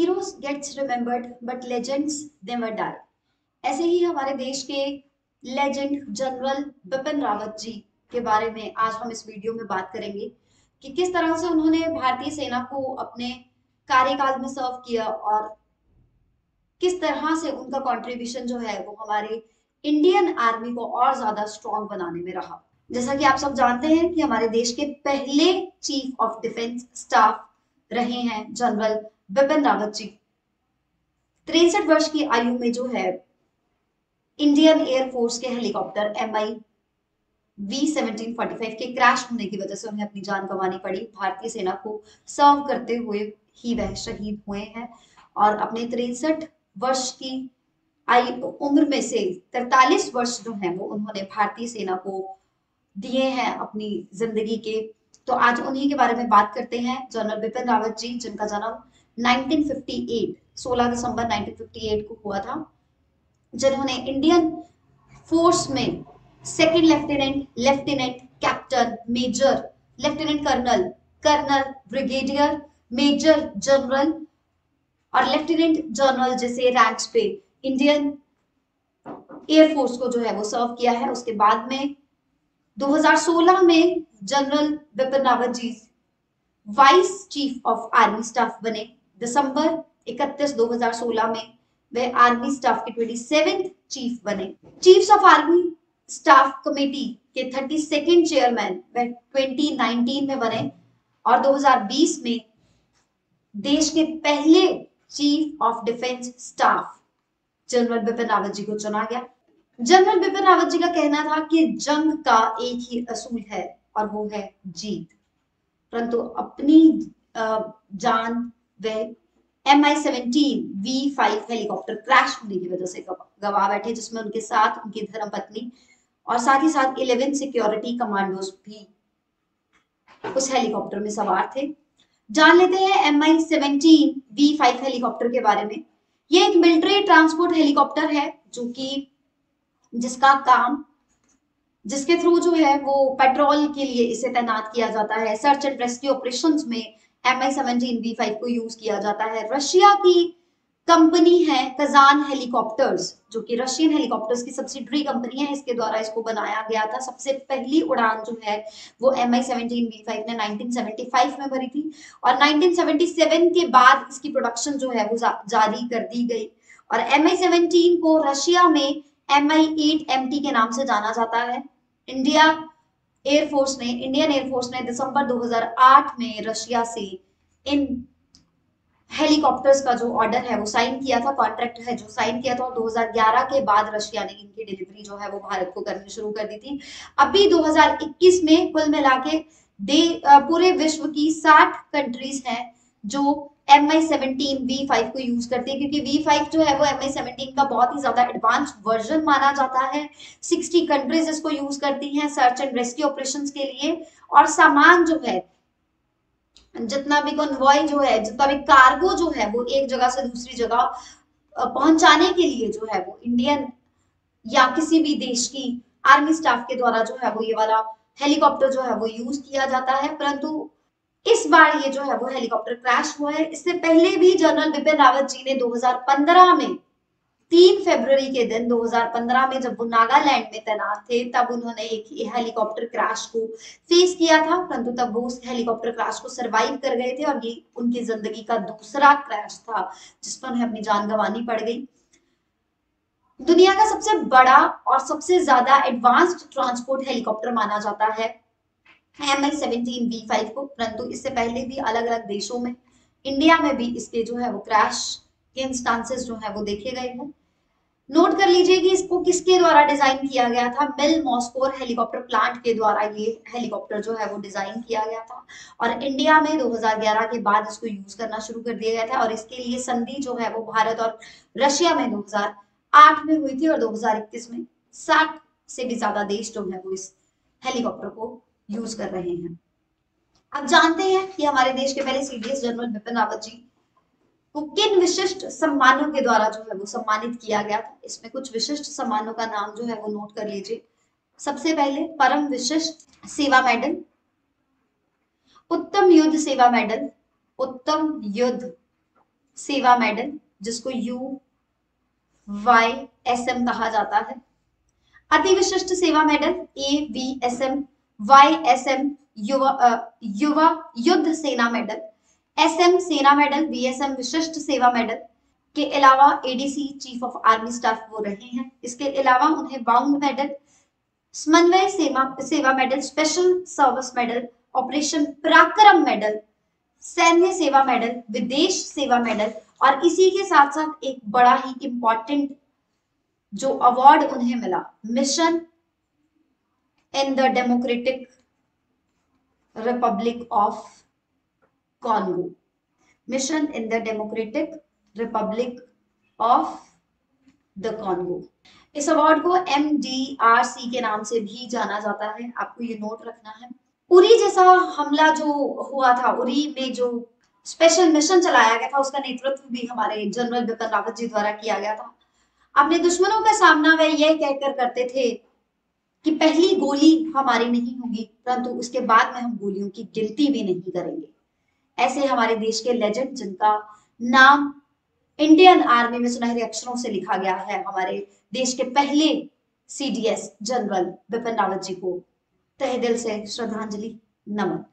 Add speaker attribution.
Speaker 1: Heroes gets remembered but legends never die. ऐसे ही हमारे देश के लेजेंड जनरल बिपिन रावत जी के बारे में आज हम इस वीडियो में बात करेंगे कि किस तरह से उन्होंने भारतीय सेना को अपने कार्यकाल में सर्व किया और किस तरह से उनका कंट्रीब्यूशन जो है वो हमारे इंडियन आर्मी को और ज्यादा स्ट्रॉन्ग बनाने में रहा। जैसा कि आप सब जानते हैं कि हमारे देश के पहले चीफ ऑफ डिफेंस स्टाफ रहे हैं जनरल बिपिन रावत जी। 63 वर्ष की आयु में जो है इंडियन एयरफोर्स के हेलीकॉप्टर MI-V-1745 के क्रैश होने की वजह से उन्हें अपनी जान गंवानी पड़ी। भारतीय सेना को सर्व करते हुए ही वह शहीद हुए हैं और अपने 63 वर्ष की उम्र में से 43 वर्ष जो है वो उन्होंने भारतीय सेना को दिए हैं अपनी जिंदगी के। तो आज उन्हीं के बारे में बात करते हैं, जनरल बिपिन रावत जी, जिनका जन्म 1958 16 दिसंबर 1958 को हुआ था, जिन्होंने इंडियन फोर्स में second lieutenant, lieutenant, captain, major, lieutenant colonel, colonel, brigadier, major general और लेफ्टिनेंट जनरल जैसे रैंक्स पे इंडियन एयरफोर्स को जो है वो सर्व किया है। उसके बाद में 2016 में general Bipin Rawat ji vice chief of army staff बने। दिसंबर 31 2016 में वे आर्मी स्टाफ के 27th चीफ बने। Chiefs of army staff committee के 32nd चेयरमैन वे 2019 में बने और 2020 में देश के पहले chief of defence staff general Bipin Rawat ji को चुना गया। जनरल बिपिन रावत जी का कहना था कि जंग का एक ही असूल है और वो है जीत, परंतु अपनी जान वह MI-17V5 हेलीकॉप्टर क्रैश होने की वजह से गवा बैठे, जिसमें उनके साथ उनकी धर्मपत्नी और साथ ही साथ 11 सिक्योरिटी कमांडोज भी उस हेलीकॉप्टर में सवार थे। जान लेते हैं MI-17V5 हेलीकॉप्टर के बारे में। ये एक मिलिट्री ट्रांसपोर्ट हेलीकॉप्टर है जिसके थ्रू जो है वो पेट्रोल के लिए इसे तैनात किया जाता है। सर्च एंड रेस्क्यू ऑपरेशंस में MI-17V5 को यूज किया जाता है। रशिया की कंपनी है कजान हेलीकॉप्टर्स, जो कि रशियन हेलीकॉप्टर्स की सब्सिडरी कंपनी है, इसके द्वारा इसको बनाया गया था। सबसे पहली उड़ान जो है वो MI-17V5 ने 1975 में भरी थी और 1977 के बाद इसकी प्रोडक्शन जो है वो जारी कर दी गई और MI-17 को रशिया में MI-8MT के नाम से जाना जाता है। इंडियन एयरफोर्स ने दिसंबर 2008 में रशिया से इन हेलीकॉप्टर्स का जो ऑर्डर है वो साइन किया था, कॉन्ट्रैक्ट है जो साइन किया था। 2011 के बाद रशिया ने इनकी डिलीवरी जो है वो भारत को करनी शुरू कर दी थी। अभी 2021 में कुल मिला के पूरे विश्व की 60 कंट्रीज हैं जो MI-17V5 को यूज करते हैं, क्योंकि V5 जो है वो MI-17 का बहुत ही ज्यादा एडवांस वर्जन माना जाता है। 60 कंट्रीज इसको यूज करती हैं सर्च एंड रेस्क्यू ऑपरेशंस के लिए। और सामान जो है, जितना भी कन्वॉय जो है, जितना भी कार्गो जो है वो एक जगह से दूसरी जगह पहुंचाने के लिए जो है वो इंडियन या किसी भी देश की आर्मी स्टाफ के द्वारा जो है वो ये वाला हेलीकॉप्टर जो है वो यूज किया जाता है। परंतु इस बार ये जो है वो हेलीकॉप्टर क्रैश हुआ है। इससे पहले भी जनरल बिपिन रावत जी ने 2015 में 3 फरवरी के दिन 2015 में जब वो नागालैंड में तैनात थे तब उन्होंने एक हेलीकॉप्टर क्रैश को फेस किया था, परंतु तब वो उस हेलीकॉप्टर क्रैश को सरवाइव कर गए थे और ये उनकी जिंदगी का दूसरा क्रैश था जिसमें उन्हें अपनी जान गंवानी पड़ गई। दुनिया का सबसे बड़ा और सबसे ज्यादा एडवांस्ड ट्रांसपोर्ट हेलीकॉप्टर माना जाता है MI-17V5 को, परंतु इससे पहले भी अलग अलग देशों में, इंडिया में भी इसके जो है वो क्रैश के इंस्टांसेस जो है वो देखे गए हैं। नोट कर लीजिए कि इसको किसके द्वारा डिजाइन किया गया था। मिल मॉस्कोर हेलीकॉप्टर प्लांट के द्वारा ये हेलीकॉप्टर जो है वो डिजाइन किया गया था और इंडिया में 2011 के बाद इसको यूज करना शुरू कर दिया गया था और इसके लिए संधि जो है वो भारत और रशिया में 2008 में हुई थी और 2021 में 60 से भी ज्यादा देश जो है वो इस हेलीकॉप्टर को यूज कर रहे हैं। अब जानते हैं कि हमारे देश के पहले CDS जनरल बिपिन रावत जी को किन विशिष्ट सम्मानों के द्वारा जो है वो सम्मानित किया गया था। इसमें कुछ विशिष्ट सम्मानों का नाम जो है वो नोट कर लीजिए। सबसे पहले परम विशिष्ट सेवा मेडल, उत्तम युद्ध सेवा मेडल, उत्तम युद्ध सेवा मेडल, जिसको UYSM कहा जाता है। अति विशिष्ट सेवा मेडल AVSM, YSM युवा युद्ध सेना मेडल, SM सेना मेडल, VSM विशिष्ट सेवा मेडल के अलावा ADC chief of army staff वो रहे हैं। इसके अलावा उन्हें बाउंड मेडल, समन्वय सेवा medal, special service medal, operation पराक्रम मेडल, सैन्य सेवा मेडल, विदेश सेवा मेडल, और इसी के साथ साथ एक बड़ा ही इंपॉर्टेंट जो अवार्ड उन्हें मिला, mission in the democratic Republic of Congo, mission in the democratic Republic of the Congo. इस अवार्ड को MDRC के नाम से भी जाना जाता है, आपको ये नोट रखना है। उरी जैसा हमला जो हुआ था, उरी में जो स्पेशल मिशन चलाया गया था, उसका नेतृत्व भी हमारे जनरल बिपिन रावत जी द्वारा किया गया था। अपने दुश्मनों का सामना वे यह कहकर करते थे कि पहली गोली हमारी नहीं होगी, परंतु उसके बाद में हम गोलियों की गिनती भी नहीं करेंगे। ऐसे हमारे देश के लेजेंड, जिनका नाम इंडियन आर्मी में सुनहरे अक्षरों से लिखा गया है, हमारे देश के पहले CDS जनरल बिपिन रावत जी को तहे दिल से श्रद्धांजलि, नमन।